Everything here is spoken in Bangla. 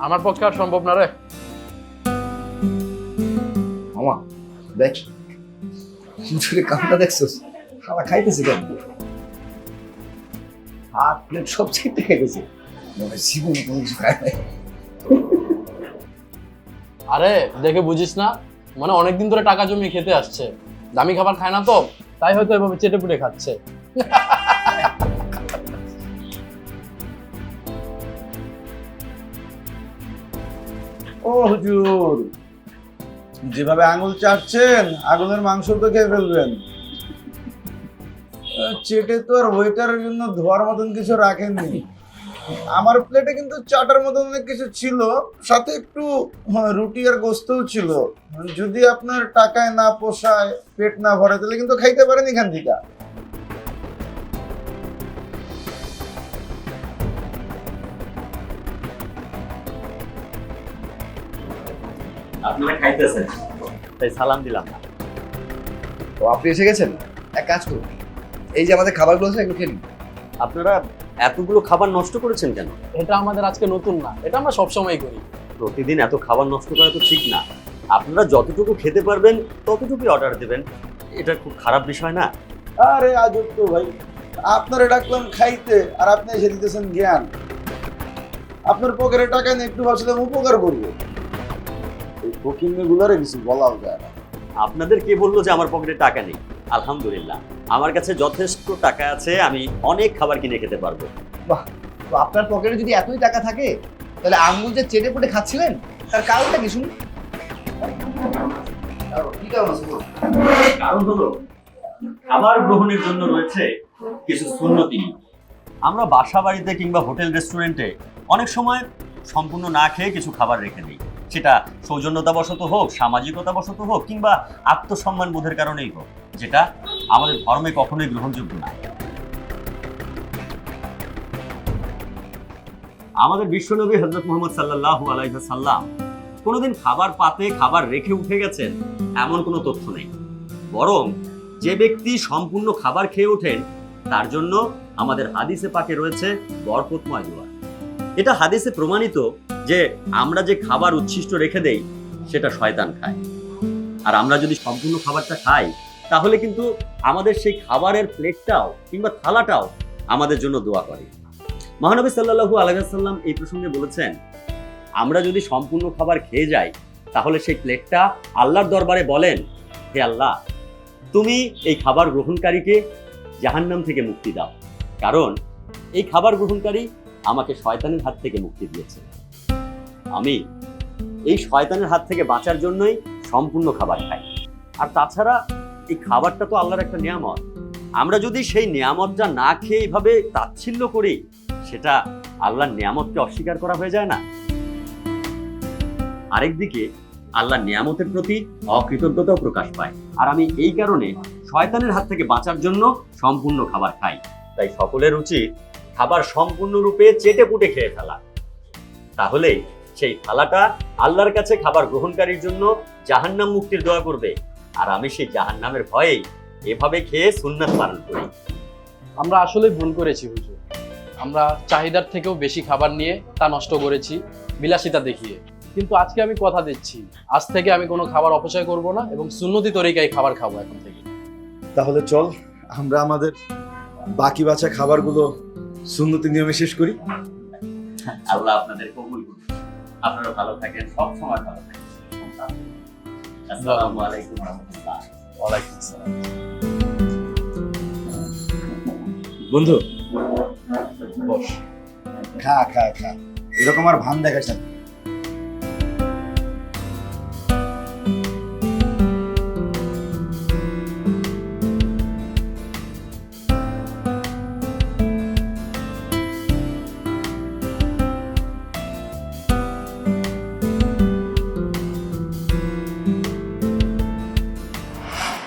আমার পক্ষে আর সম্ভব না রে। মামা দেখ হুজুরে কামটা দেখছস, খাওয়া খাইতেছে কেন? হাত প্লেট সব ছিটে খাইতেছে, মনে জীবন কোনো কিছু খায় নাই। আরে দেখে বুঝিস না, মানে অনেকদিন ধরে টাকা জমিয়ে খেতে আসছে, দামি খাবার খায় না তো, তাই হয়তো এভাবে চেটে পুটে খাচ্ছে। ও হুজুর, যেভাবে আঙুল চাটছেন আগুনের মাংস তো খেয়ে ফেলবেন। চেটে তো আর ওয়েটারের জন্য ধোয়ার মতন কিছু রাখেননি। আমার প্লেটে কিন্তু চাটার মতন অনেক কিছু ছিল, সাথে একটু রুটি আর গোস্তও ছিল। যদি আপনার টাকায় না পোষায়, পেট না ভরে, তাহলে কিন্তু খাইতে পারেন এখান থেকে। আপনারা খাইতেছেন তাই সালাম দিলাম না। তো আপনি এসে গেছেন, এক কাজ করুন, এই যে আমাদের খাবারগুলো আছে এগুলো খেয়ে নিন। আপনারা এতগুলো খাবার নষ্ট করেছেন কেন? এটা আমাদের আজকে নতুন না, এটা আমরা সবসময় করি। প্রতিদিন এত খাবার নষ্ট করা তো ঠিক না। আপনারা যতটুকু খেতে পারবেন ততটুকুই অর্ডার দেবেন, এটা খুব খারাপ বিষয় না। আরে আজব তো ভাই, আপনারা ডাকলাম খাইতে আর আপনি এসে দিতেছেন জ্ঞান। আপনার পকেটে টাকা নিয়ে একটু ভাবছিলাম উপকার করবো, এই বুকিং গুলারে কিছু বলাও যায় না। আপনাদের কে বললো যে আমার পকেটে টাকা নেই? আলহামদুলিল্লাহ, আমার কাছে যথেষ্ট টাকা আছে, আমি অনেক খাবার কিনে খেতে পারবো। বাহ, তো আপনার পকেটে যদি এতই টাকা থাকে, তাহলে আঙ্গুল যে চেটে পুটে খাচ্ছিলেন তার কারণটা কি শুনুন। কি কারণ আছে বলুন? কারণ হলো খাবার গ্রহণের জন্য রয়েছে কিছু সুন্নতি। আমরা বাসা বাড়িতে কিংবা হোটেল রেস্টুরেন্টে অনেক সময় সম্পূর্ণ না খেয়ে কিছু খাবার রেখে দিই, সেটা সৌজন্যতাবশত হোক, সামাজিকতাবশত হোক, কিংবা আত্মসম্মান বোধের কারণেই হোক, যেটা আমাদের ধর্মে কখনোই গ্রহণযোগ্য না। আমাদের বিশ্বনবী হযরত মুহাম্মদ সাল্লাল্লাহু আলাইহি ওয়াসাল্লাম কোনোদিন খাবার পাতে খাবার রেখে উঠে গেছেন এমন কোনো তথ্য নেই। বরং যে ব্যক্তি সম্পূর্ণ খাবার খেয়ে ওঠেন তার জন্য আমাদের হাদিসে পাকে রয়েছে বরকতময় দোয়া। এটা হাদিসে প্রমাণিত যে আমরা যে খাবার উচ্ছিষ্ট রেখে দেই সেটা শয়তান খায়, আর আমরা যদি সম্পূর্ণ খাবারটা খাই তাহলে কিন্তু আমাদের সেই খাবারের প্লেটটাও কিংবা থালাটাও আমাদের জন্য দোয়া করে। মহানবী সাল্লাল্লাহু আলাইহি ওয়াসাল্লাম এই প্রসঙ্গে বলেছেন, আমরা যদি সম্পূর্ণ খাবার খেয়ে যাই তাহলে সেই প্লেটটা আল্লাহর দরবারে বলেন, হে আল্লাহ, তুমি এই খাবার গ্রহণকারীকে জাহান্নাম থেকে মুক্তি দাও, কারণ এই খাবার গ্রহণকারী আমাকে শয়তানের হাত থেকে মুক্তি দিয়েছে। আমি এই শয়তানের হাত থেকে বাঁচার জন্যই সম্পূর্ণ খাবার খাই। আর তাছাড়া এই খাবারটা তো আল্লাহর একটা নিয়ামত, আমরা যদি সেই নিয়ামতটা না খেয়ে এইভাবে তাচ্ছিল্য করি, সেটা আল্লাহর নিয়ামতকে অস্বীকার করা হয়ে যায় না? আরেকদিকে আল্লাহর নিয়ামতের প্রতি অকৃতজ্ঞতাও প্রকাশ পায়। আর আমি এই কারণে শয়তানের হাত থেকে বাঁচার জন্য সম্পূর্ণ খাবার খাই। তাই সকলের উচিত খাবার সম্পূর্ণরূপে চেটে পুটে খেয়ে ফেলা, তাহলে সেই থালাটা আল্লাহর কাছে খাবার গ্রহণকারীর জন্য জাহান্নাম মুক্তির দোয়া করবে, আর আমি সেই জাহান্নামের ভয়েই এভাবে খেয়ে সুন্নাত পালন করি। আমরা আসলে ভুল করেছি হুজুর, আমরা চাহিদার থেকেও বেশি খাবার নিয়ে তা নষ্ট করেছি বিলাসিতা দেখিয়ে। কিন্তু আজকে আমি কথা দিচ্ছি, আজ থেকে আমি কোনো খাবার অপচয় করব না এবং সুন্নতি তরিকায় খাবার খাবো এখন থেকে। তাহলে চল আমরা আমাদের বাকি বাঁচা খাবারগুলো সুন্নতি নিয়মে শেষ করি। আল্লাহ আপনাদের কবুল করুন, আপনারা ভালো থাকেন, সব সময় ভালো থাকেন। আসসালামু আলাইকুম ওয়া রাহমাতুল্লাহ। ওয়ালাইকুম আসসালাম। বন্ধু বস। খা খা খা, এরকম আর ভান দেখাস না।